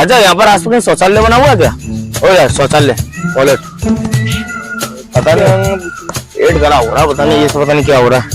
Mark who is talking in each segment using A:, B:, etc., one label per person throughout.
A: चाचा यहाँ पर आसपास कहीं शौचालय बना हुआ है क्या? ओ यार शौचालय टॉयलेट पता नहीं, पेट गला हो रहा पता नहीं, ये सब पता नहीं क्या हो रहा है।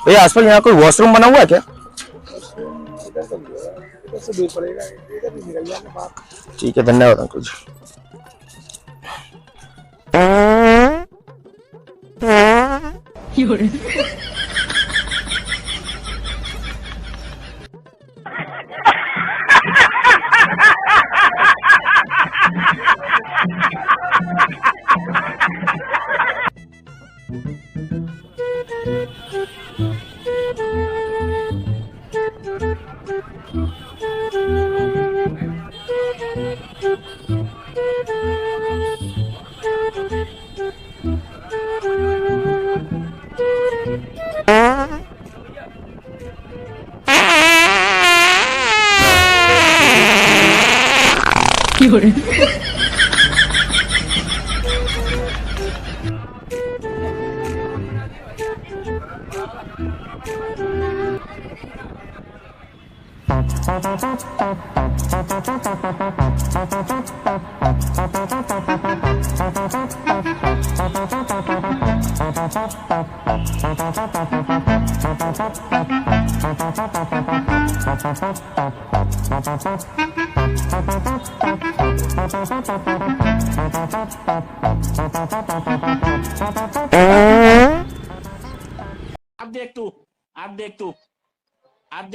A: भैया आसपास यहाँ कोई वॉशरूम बना हुआ है क्या? ठीक है, धन्यवाद अंकुल जी।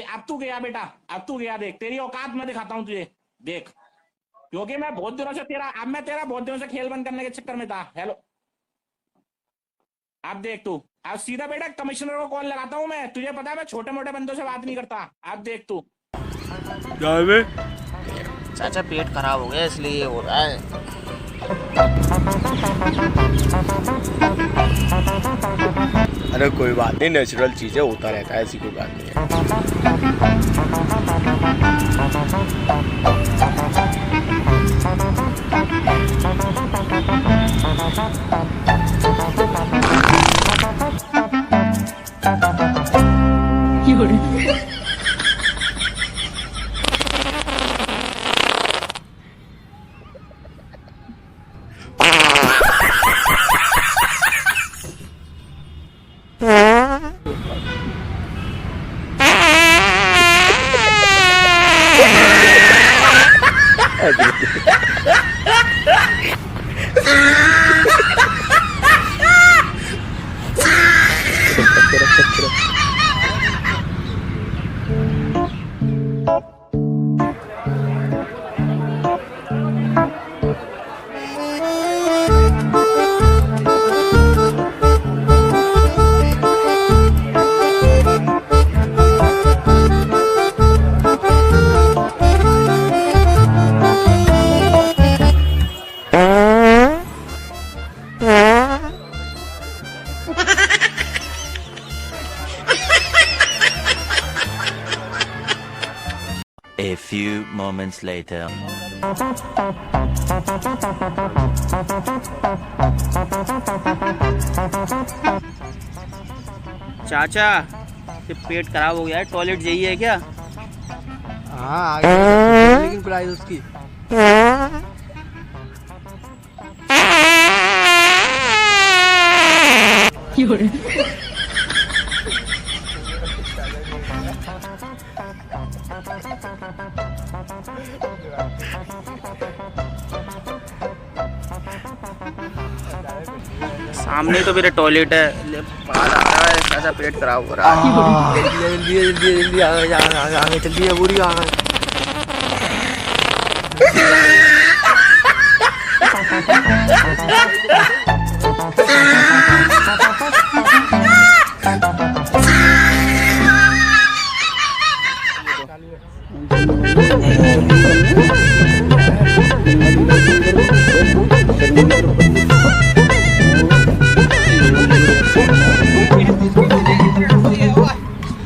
B: अब तू गया बेटा, अब तू गया, देख तेरी औकात मैं दिखाता हूँ तुझे, देख, क्योंकि मैं बहुत दिनों से तेरा बहुत दिनों से खेल बंद करने के चक्कर में था। हेलो, अब देख तू, अब सीधा बेटा कमिश्नर को कॉल लगाता हूँ मैं, तुझे पता है मैं छोटे मोटे बंदों से बात नहीं करता। अब देख तू।
C: चाचा पेट खराब हो गया इसलिए हो रहा है।
A: अरे कोई बात नहीं, नेचुरल चीजें होता रहता है, ऐसी कोई बात नहीं है।
D: A few moments later.
C: चाचा ये पेट खराब हो गया है, टॉयलेट यही है क्या?
E: हाँ आगे लेकिन प्राइस उसकी
C: सामने तो मेरे टॉयलेट है। बाहर आ रहा है, ऐसा पेट खराब हो रहा है।
E: जल्दी आगे जल्दी पूरी आगे।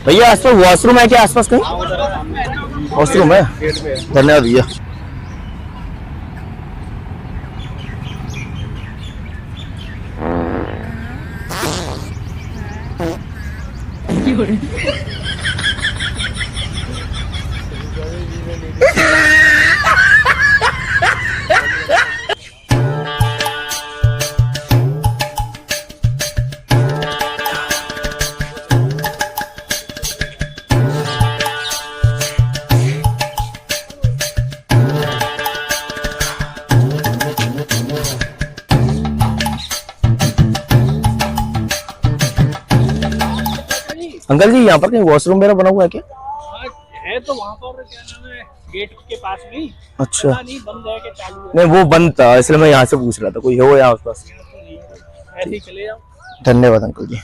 A: भैया आसपास वॉशरूम है क्या? आसपास कहीं वॉशरूम है? धन्यवाद भैया। अंकल जी यहाँ पर कहीं वॉशरूम मेरा बना हुआ है क्या?
F: है तो वहाँ पर क्या नाम है, गेट के पास में ही।
A: अच्छा
F: पता नहीं बंद है कि चालू है।
A: नहीं वो बंद था इसलिए मैं यहाँ से पूछ रहा था कोई हो यहाँ आसपास।
F: ऐसे ही चले जाओ।
A: धन्यवाद अंकल जी।